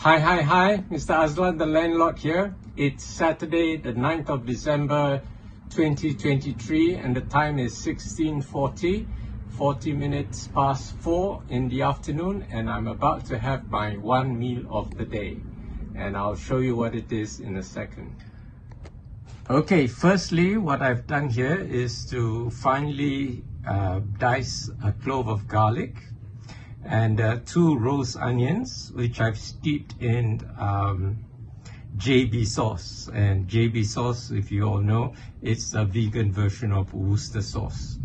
Hi, Mr. Azlan, the landlord here. It's Saturday, the 9th of December, 2023, and the time is 16:40, 40 minutes past 4 in the afternoon, and I'm about to have my one meal of the day. And I'll show you what it is in a second. Okay, firstly, what I've done here is to finely dice a clove of garlic and 2 roast onions, which I've steeped in JB sauce. And JB sauce, if you all know, it's a vegan version of Worcester sauce.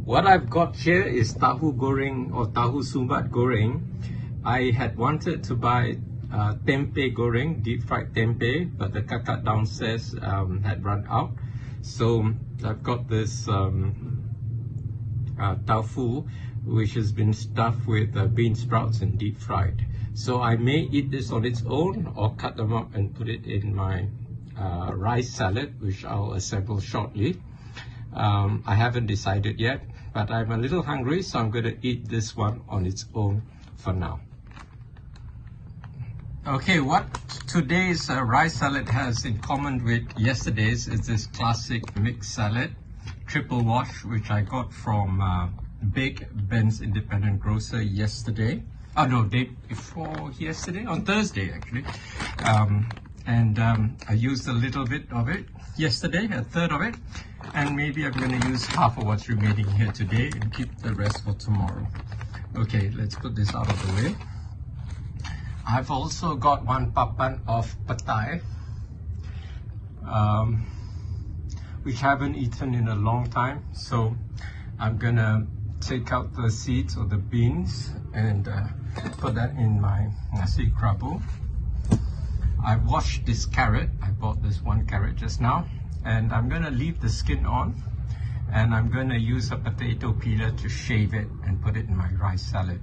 What I've got here is tahu goreng or tahu sumbat goreng. I had wanted to buy tempeh goreng, deep fried tempeh, but the kakak downstairs had run out. So I've got this tofu, which has been stuffed with bean sprouts and deep fried. So I may eat this on its own or cut them up and put it in my rice salad, which I'll assemble shortly. I haven't decided yet, but I'm a little hungry, so I'm going to eat this one on its own for now. Okay, what today's rice salad has in common with yesterday's is this classic mixed salad, triple wash, which I got from Big Ben's Independent Grocer yesterday. Oh no, day before yesterday, on Thursday actually. I used a little bit of it yesterday, a third of it, and maybe I'm going to use half of what's remaining here today and keep the rest for tomorrow. Okay, let's put this out of the way. I've also got 1 papan of pad thai, which I haven't eaten in a long time. So I'm gonna take out the seeds or the beans and put that in my nasi KERABU. I washed this carrot. I bought this 1 carrot just now, and I'm gonna leave the skin on, and I'm gonna use a potato peeler to shave it and put it in my rice salad.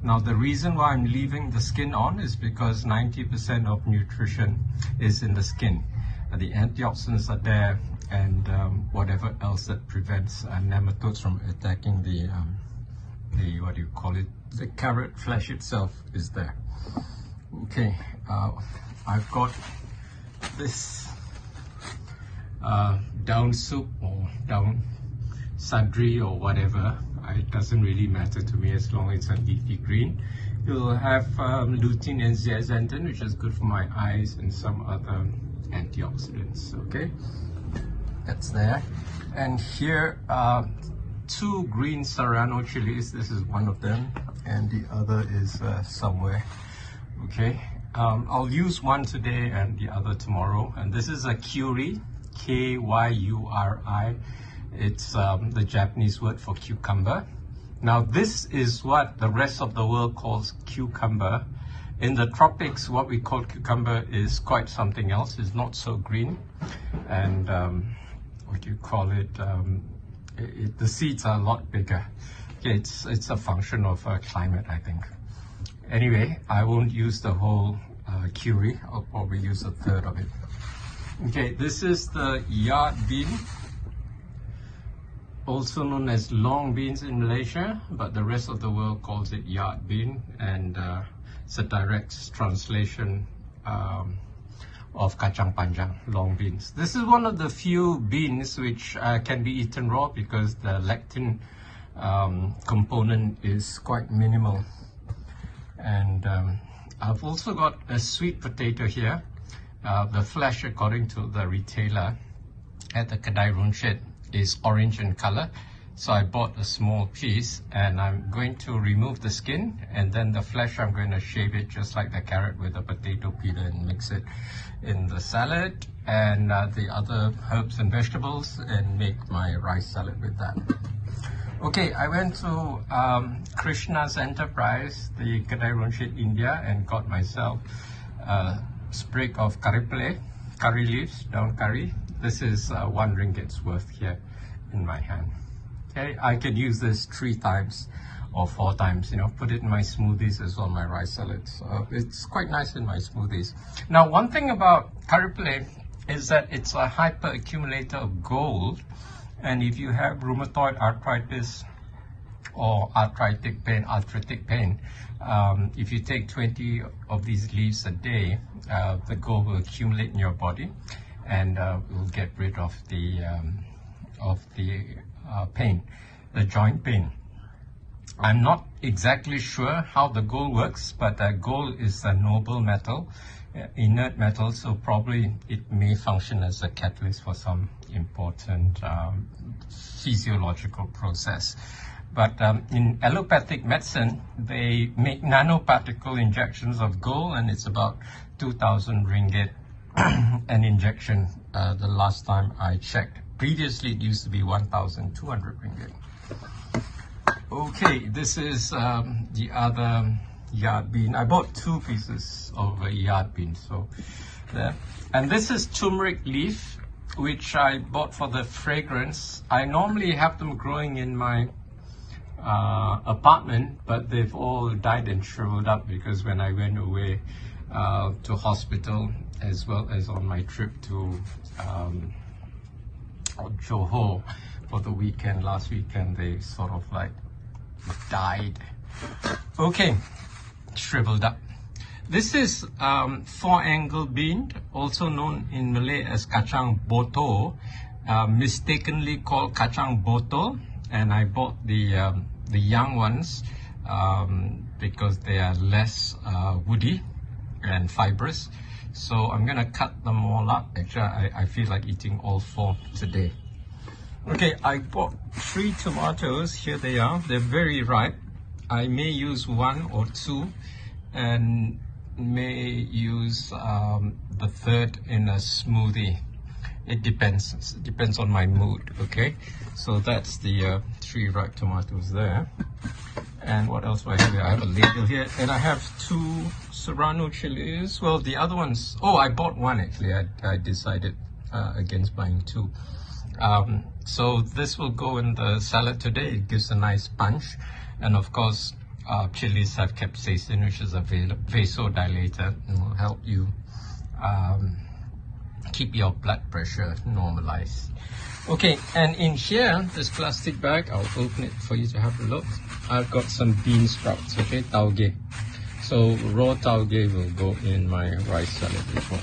Now, the reason why I'm leaving the skin on is because 90% of nutrition is in the skin. The antioxidants are there, and whatever else that prevents nematodes from attacking the what do you call it? The carrot flesh itself is there. Okay, I've got this down soup or down sadri or whatever. It doesn't really matter to me as long as it's a leafy green. You'll have lutein and zeaxanthin, which is good for my eyes, and some other antioxidants. Okay, that's there. And here are 2 green serrano chilies. This is one of them, and the other is somewhere. Okay, I'll use one today and the other tomorrow. And this is a kyuri, K-Y-U-R-I. It's the Japanese word for cucumber. Now, this is what the rest of the world calls cucumber. In the tropics, what we call cucumber is quite something else. It's not so green. And what do you call it? The seeds are a lot bigger. Okay, it's a function of climate, I think. Anyway, I won't use the whole curry. I'll probably use a third of it. Okay, this is the yard bean, also known as long beans in Malaysia, but the rest of the world calls it yard bean, and it's a direct translation of kacang panjang, long beans. This is one of the few beans which can be eaten raw because the lectin component is quite minimal. And I've also got a sweet potato here. The flesh, according to the retailer at the Kedai Runcit, is orange in color. So I bought a small piece, and I'm going to remove the skin, and then the flesh I'm going to shave it just like the carrot with a potato peeler and mix it in the salad and the other herbs and vegetables, and make my rice salad with that. Okay, I went to Krishna's Enterprise, the Kedai Runcit, India, and got myself a sprig of curry leaves, down curry. This is 1 ringgit's worth here in my hand. Okay, I could use this 3 times or 4 times, you know, put it in my smoothies as well, my rice salads. It's quite nice in my smoothies. Now, one thing about curry is that it's a hyper accumulator of gold, and if you have rheumatoid arthritis or arthritic pain, if you take 20 of these leaves a day, the gold will accumulate in your body and will get rid of the pain, the joint pain. I'm not exactly sure how the gold works, but gold is a noble metal, inert metal, so probably it may function as a catalyst for some important physiological process. But in allopathic medicine, they make nanoparticle injections of gold, and it's about 2,000 ringgit an injection the last time I checked. Previously, it used to be 1,200 ringgit. Okay, this is the other yard bean. I bought 2 pieces of a yard bean, so there. And this is turmeric leaf, which I bought for the fragrance. I normally have them growing in my apartment, but they've all died and shriveled up because when I went away to hospital, as well as on my trip to Johor for the weekend, last weekend, they sort of like died. Okay, shriveled up. This is 4-angle bean, also known in Malay as kacang boto, mistakenly called kacang botol, and I bought the young ones because they are less woody and fibrous. So I'm gonna cut them all up. Actually, I feel like eating all 4 today. Okay, I bought 3 tomatoes. Here they are. They're very ripe. I may use 1 or 2 and may use the 3rd in a smoothie. It depends. It depends on my mood. Okay, so that's the 3 ripe tomatoes there. And what else do I have here? I have a label here, and I have 2 serrano chilies. Well, the other ones, oh, I bought 1 actually. I decided against buying 2. So this will go in the salad today. It gives a nice punch, and of course chilies have capsaicin, which is a vasodilator, and will help you keep your blood pressure normalized. Okay, and in here, this plastic bag, I'll open it for you to have a look. I've got some bean sprouts, okay, tauge. So raw tauge will go in my rice salad as well.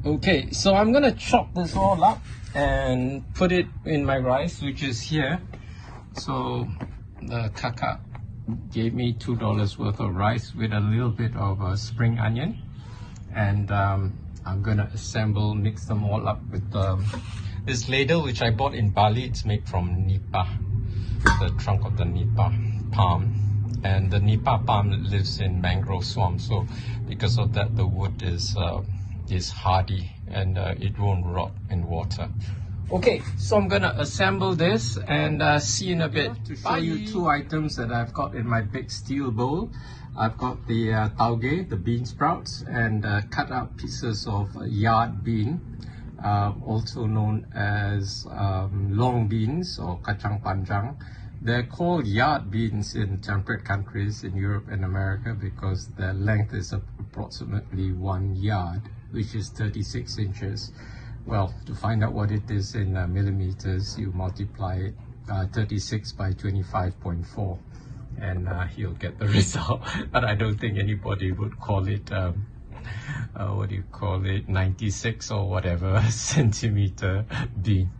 Okay, so I'm gonna chop this all up and put it in my rice, which is here. So the kakak gave me $2 worth of rice with a little bit of spring onion, and I'm gonna assemble, mix them all up with this ladle, which I bought in Bali. It's made from nipa, the trunk of the nipa palm, and the nipa palm lives in mangrove swamp. So because of that, the wood is hardy and it won't rot in water. Okay, so I'm gonna assemble this and see you in a bit. To show you 2 items that I've got in my big steel bowl. I've got the tauge, the bean sprouts, and cut out pieces of yard bean, also known as long beans or kacang panjang. They're called yard beans in temperate countries in Europe and America because their length is approximately 1 yard, which is 36 inches. Well, to find out what it is in millimeters, you multiply it 36 by 25.4, and you'll get the result. But I don't think anybody would call it, what do you call it, 96 or whatever centimeter bean.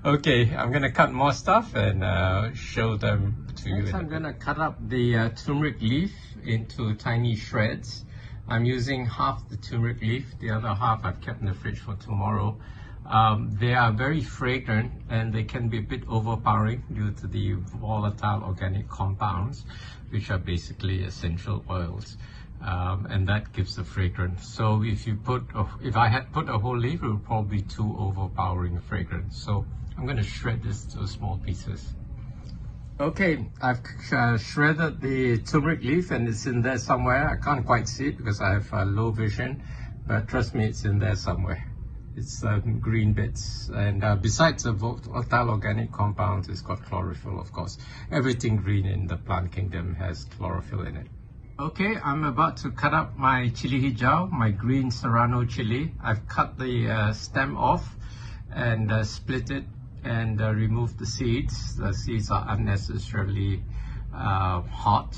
Okay, I'm gonna cut more stuff and show them to you. Next, I'm gonna cut up the turmeric leaf into tiny shreds. I'm using half the turmeric leaf, the other half I've kept in the fridge for tomorrow. They are very fragrant and they can be a bit overpowering due to the volatile organic compounds, which are basically essential oils, and that gives the fragrance. So if I had put a whole leaf, it would probably be too overpowering a fragrance. So I'm going to shred this to small pieces. Okay, I've shredded the turmeric leaf and it's in there somewhere. I can't quite see it because I have low vision, but trust me, it's in there somewhere. It's green bits, and besides the volatile organic compounds, it's got chlorophyll, of course. Everything green in the plant kingdom has chlorophyll in it. Okay, I'm about to cut up my chili hijau, my green serrano chili. I've cut the stem off and split it and remove the seeds. The seeds are unnecessarily hot.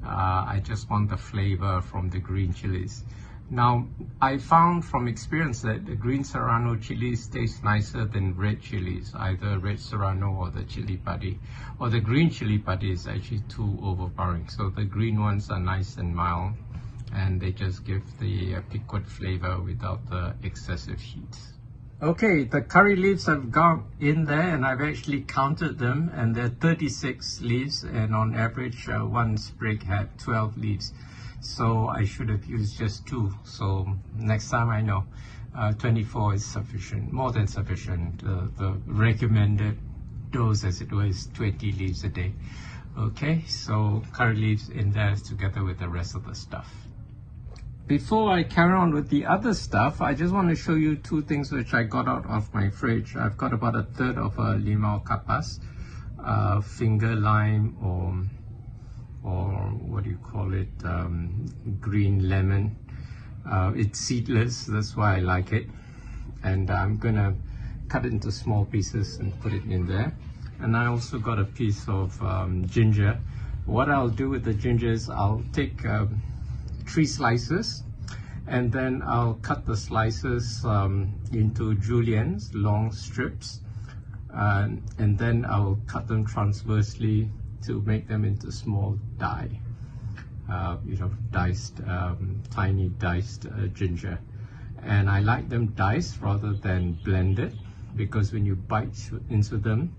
I just want the flavor from the green chilies. Now, I found from experience that the green serrano chilies taste nicer than red chilies, either red serrano or the chili padi. Or the green chili padi is actually too overpowering. So the green ones are nice and mild, and they just give the piquant flavor without the excessive heat. Okay, the curry leaves have gone in there, and I've actually counted them, and there are 36 leaves, and on average one sprig had 12 leaves. So I should have used just 2. So next time I know 24 is sufficient, more than sufficient. The recommended dose, as it were, is 20 leaves a day. Okay, so curry leaves in there together with the rest of the stuff. Before I carry on with the other stuff, I just want to show you 2 things which I got out of my fridge. I've got about 1/3 of a limau kapas, finger lime, or what do you call it, green lemon. It's seedless, that's why I like it. And I'm gonna cut it into small pieces and put it in there. And I also got a piece of ginger. What I'll do with the ginger is I'll take 3 slices, and then I'll cut the slices into juliennes, long strips, and then I'll cut them transversely to make them into small die, diced, tiny diced ginger. And I like them diced rather than blended, because when you bite into them,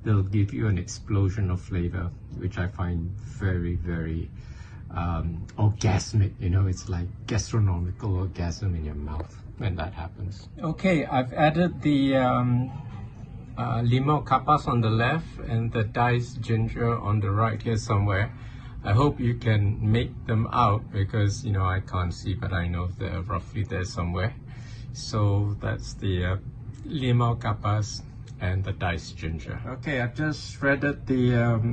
they'll give you an explosion of flavor, which I find very, very orgasmic. It's like gastronomical orgasm in your mouth when that happens. Okay, I've added the limau kapas on the left and the diced ginger on the right here somewhere. I hope you can make them out, because I can't see, but I know they're roughly there somewhere. So that's the limau kapas and the diced ginger. Okay, I've just shredded the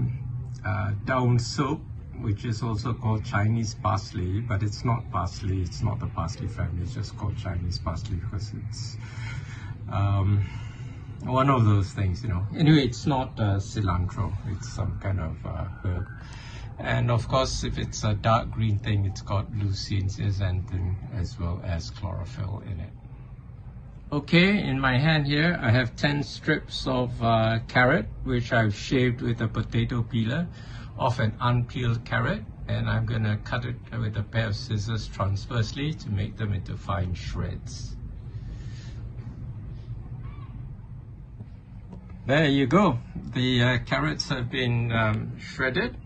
down soap, which is also called Chinese parsley, but it's not parsley. It's not the parsley family. It's just called Chinese parsley because it's one of those things, Anyway, it's not cilantro. It's some kind of herb. And of course, if it's a dark green thing, it's got leucine, zeaxanthin, as well as chlorophyll in it. Okay, in my hand here, I have 10 strips of carrot, which I've shaved with a potato peeler off an unpeeled carrot, and I'm going to cut it with a pair of scissors transversely to make them into fine shreds. There you go. The carrots have been shredded,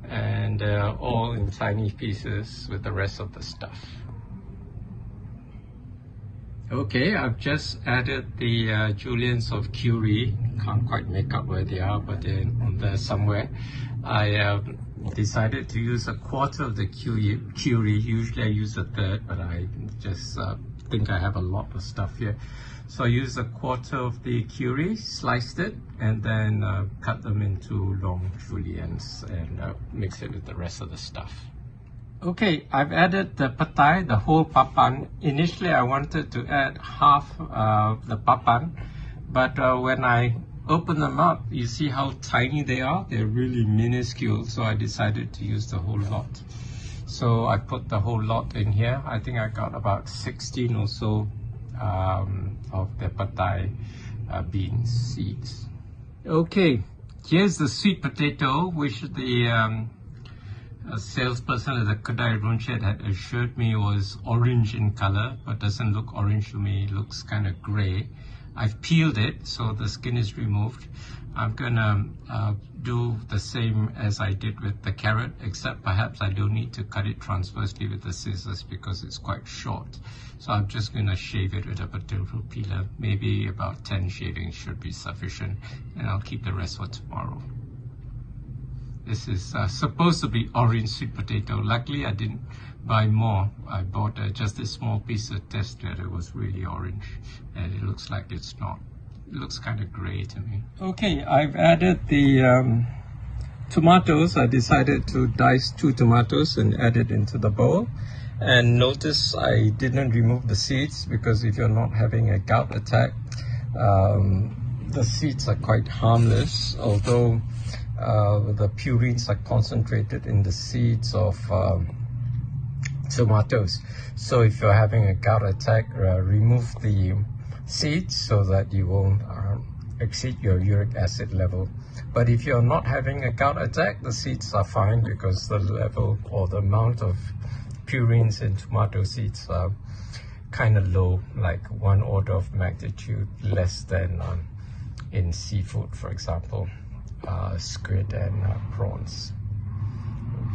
and all in tiny pieces with the rest of the stuff. Okay, I've just added the juliennes of curry. Can't quite make out where they are, but they're on there somewhere. I decided to use 1/4 of the curry. Usually I use 1/3, but I just think I have a lot of stuff here. So I used 1/4 of the curry, sliced it, and then cut them into long juliennes and mix it with the rest of the stuff. Okay, I've added the pad thai, the whole papan. Initially, I wanted to add half the papan, but when I open them up, you see how tiny they are? They're really minuscule, so I decided to use the whole lot. So I put the whole lot in here. I think I got about 16 or so of the pad thai bean seeds. Okay, here's the sweet potato, which the salesperson at the Kedai Runchet had assured me was orange in color, but doesn't look orange to me. It looks kind of gray. I've peeled it, so the skin is removed. I'm gonna do the same as I did with the carrot, except perhaps I don't need to cut it transversely with the scissors because it's quite short. So I'm just gonna shave it with a potato peeler. Maybe about 10 shavings should be sufficient, and I'll keep the rest for tomorrow. This is supposed to be orange sweet potato. Luckily, I didn't buy more. I bought just a small piece of test that it was really orange, and it looks like it's not. It looks kind of gray to me. Okay, I've added the tomatoes. I decided to dice 2 tomatoes and add it into the bowl. And notice I didn't remove the seeds, because if you're not having a gout attack, the seeds are quite harmless, although the purines are concentrated in the seeds of tomatoes. So if you're having a gout attack, remove the seeds so that you won't exceed your uric acid level. But if you're not having a gout attack, the seeds are fine because the level or the amount of purines in tomato seeds are kind of low, like 1 order of magnitude less than in seafood, for example, squid and prawns.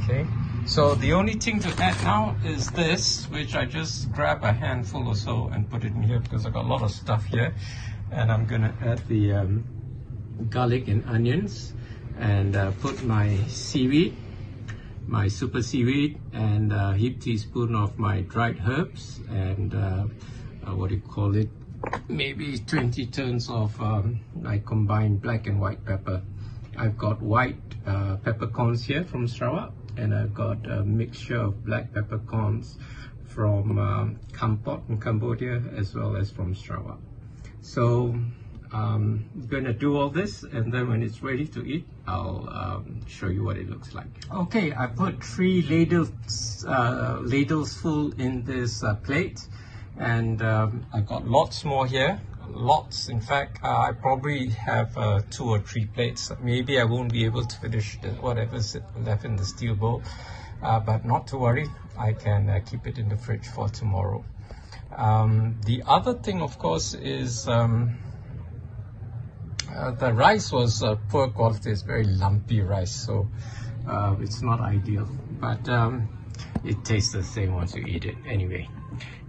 Okay, so the only thing to add now is this, which I just grab a handful or so and put it in here because I got a lot of stuff here. And I'm gonna add the garlic and onions, and put my seaweed, my super seaweed, and a heaped teaspoon of my dried herbs, and what do you call it, maybe 20 turns of my combined black and white pepper. I've got white peppercorns here from Sarawak, and I've got a mixture of black peppercorns from Kampot in Cambodia, as well as from Sarawak. So I'm gonna do all this, and then when it's ready to eat, I'll show you what it looks like. Okay, I put 3 ladles full in this plate, and I got lots more here. Lots, in fact. I probably have 2 or 3 plates. Maybe I won't be able to finish whatever's left in the steel bowl, but not to worry, I can keep it in the fridge for tomorrow. The other thing, of course, is the rice was poor quality. It's very lumpy rice, so it's not ideal, but it tastes the same once you eat it anyway.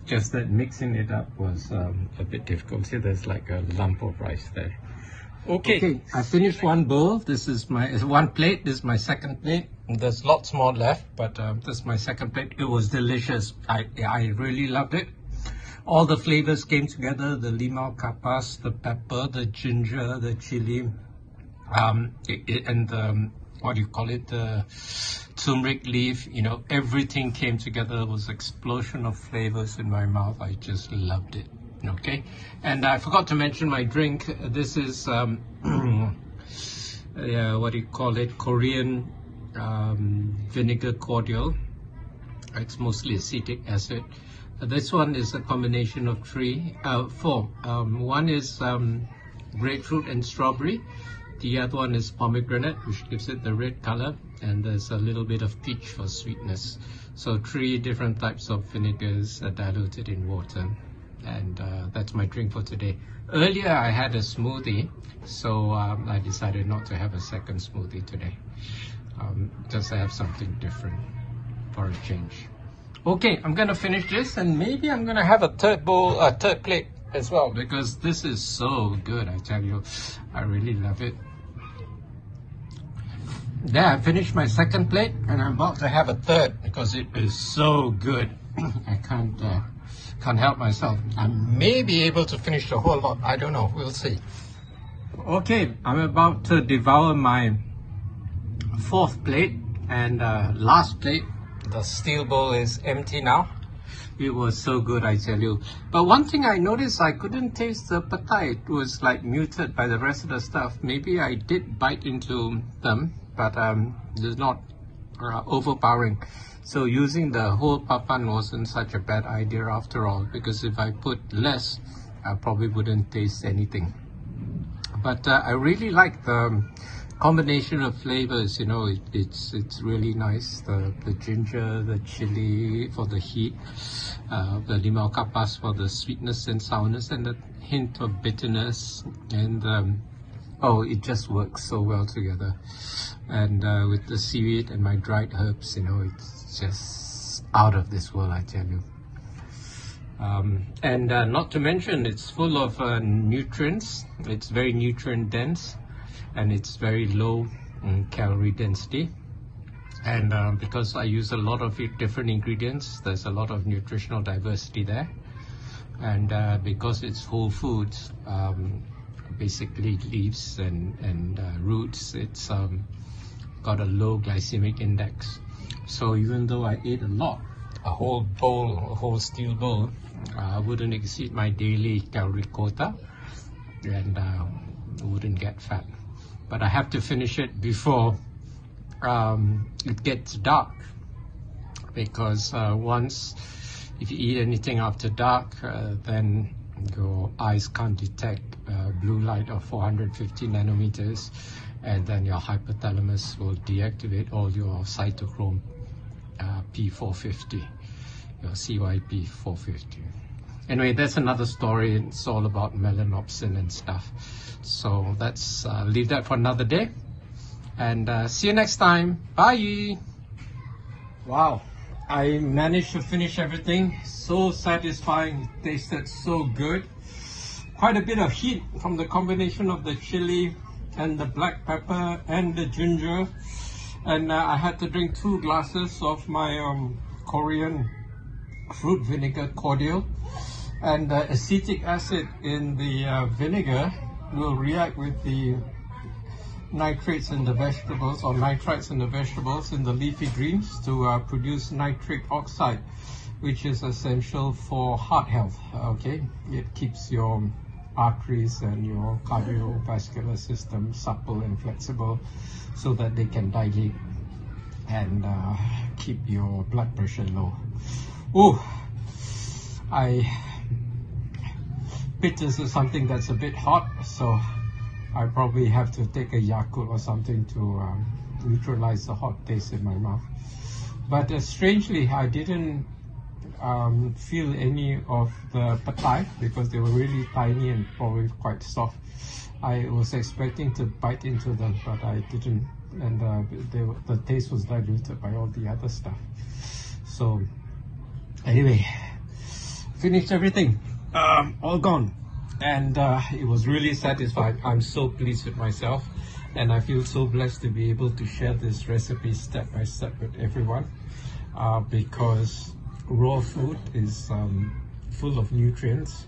Just that mixing it up was a bit difficult. See, there's like a lump of rice there. Okay, I finished 1 bowl. This is my 1 plate. This is my 2nd plate. There's lots more left, but this is my 2nd plate. It was delicious. I really loved it. All the flavors came together: the limau kapas, the pepper, the ginger, the chili, and the, what do you call it, the turmeric leaf. You know, everything came together. It was an explosion of flavors in my mouth. I just loved it. Okay, and I forgot to mention my drink. This is what do you call it, Korean vinegar cordial. It's mostly acetic acid. This one is a combination of 4. One is grapefruit and strawberry. The other one is pomegranate, which gives it the red color, and there's a little bit of peach for sweetness. So 3 different types of vinegars diluted in water, and that's my drink for today. Earlier I had a smoothie, so I decided not to have a second smoothie today. Just to have something different for a change. Okay, I'm gonna finish this, and maybe I'm gonna have a third plate as well, because this is so good. I tell you, I really love it. There, I finished my 2nd plate, and I'm about to have a 3rd because it is so good. I can't help myself. I may be able to finish the whole lot. I don't know. We'll see. Okay, I'm about to devour my 4th plate and last plate. The steel bowl is empty now. It was so good, I tell you. But one thing I noticed, I couldn't taste the pad thai. It was like muted by the rest of the stuff. Maybe I did bite into them, but it's not overpowering. So using the whole papan wasn't such a bad idea after all, because if I put less, I probably wouldn't taste anything. But I really like the combination of flavors. You know, it's really nice. The ginger, the chili for the heat, the limau kapas for the sweetness and sourness, and the hint of bitterness, and oh, it just works so well together. And with the seaweed and my dried herbs, you know, it's just out of this world, I tell you. And not to mention, it's full of nutrients. It's very nutrient dense, and it's very low in calorie density. And because I use a lot of different ingredients, there's a lot of nutritional diversity there. And because it's whole foods, basically leaves and roots, it's got a low glycemic index. So even though I ate a lot, a whole bowl, a whole steel bowl, I wouldn't exceed my daily calorie quota. And wouldn't get fat. But I have to finish it before it gets dark, because once if you eat anything after dark, then your eyes can't detect blue light of 450 nanometers, and then your hypothalamus will deactivate all your cytochrome P450, your CYP 450. Anyway, that's another story. It's all about melanopsin and stuff. So let's leave that for another day. And see you next time. Bye. Wow, I managed to finish everything. So satisfying. It tasted so good. Quite a bit of heat from the combination of the chili and the black pepper and the ginger. And I had to drink 2 glasses of my Korean fruit vinegar cordial. And acetic acid in the vinegar will react with the nitrates in the vegetables, or nitrites in the vegetables in the leafy greens, to produce nitric oxide, which is essential for heart health. Okay, it keeps your arteries and your cardiovascular system supple and flexible so that they can dilate and keep your blood pressure low. Oh, bitters is something that's a bit hot, so I probably have to take a Yakult or something to neutralize the hot taste in my mouth. But strangely, I didn't feel any of the patai because they were really tiny and probably quite soft. I was expecting to bite into them, but I didn't, and the taste was diluted by all the other stuff. So anyway, finished everything, all gone. And it was really satisfying. I'm so pleased with myself, and I feel so blessed to be able to share this recipe step by step with everyone, because raw food is full of nutrients,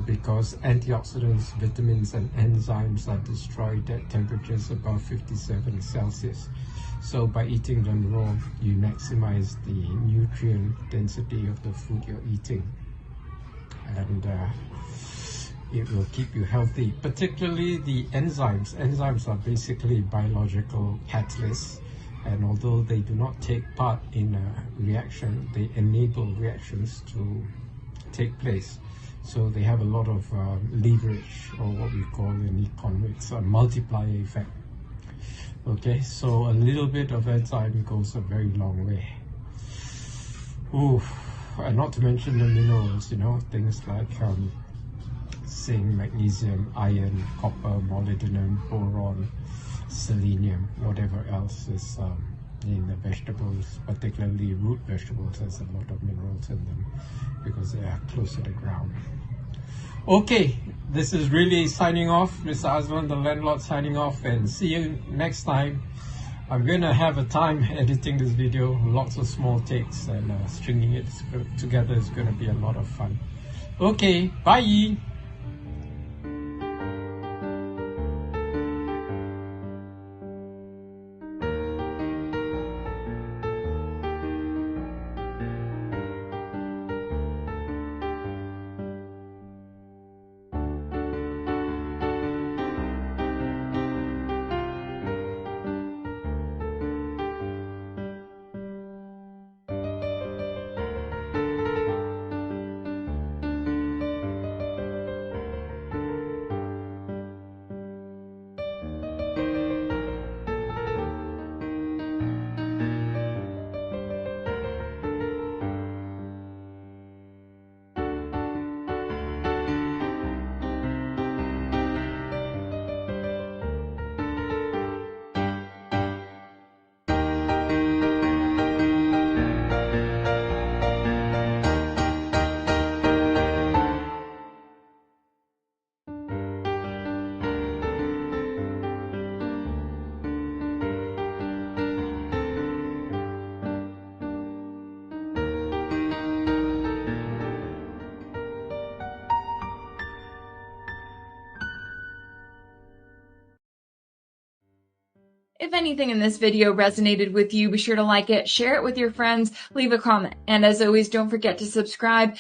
because antioxidants, vitamins and enzymes are destroyed at temperatures above 57 Celsius. So by eating them raw, you maximize the nutrient density of the food you're eating, and it will keep you healthy, particularly the enzymes. Enzymes are basically biological catalysts, and although they do not take part in a reaction, they enable reactions to take place. So they have a lot of leverage, or what we call in economics a multiplier effect. Okay, so a little bit of enzyme goes a very long way. Ooh, and not to mention the minerals, you know, things like zinc, magnesium, iron, copper, molybdenum, boron, selenium, whatever else is in the vegetables, particularly root vegetables. There's a lot of minerals in them because they are close to the ground. Okay, this is really signing off. Mr. Azlan, the landlord, signing off, and see you next time. I'm going to have a time editing this video, lots of small takes, and stringing it together is going to be a lot of fun. Okay, bye! If anything in this video resonated with you, be sure to like it, share it with your friends, leave a comment. And as always, don't forget to subscribe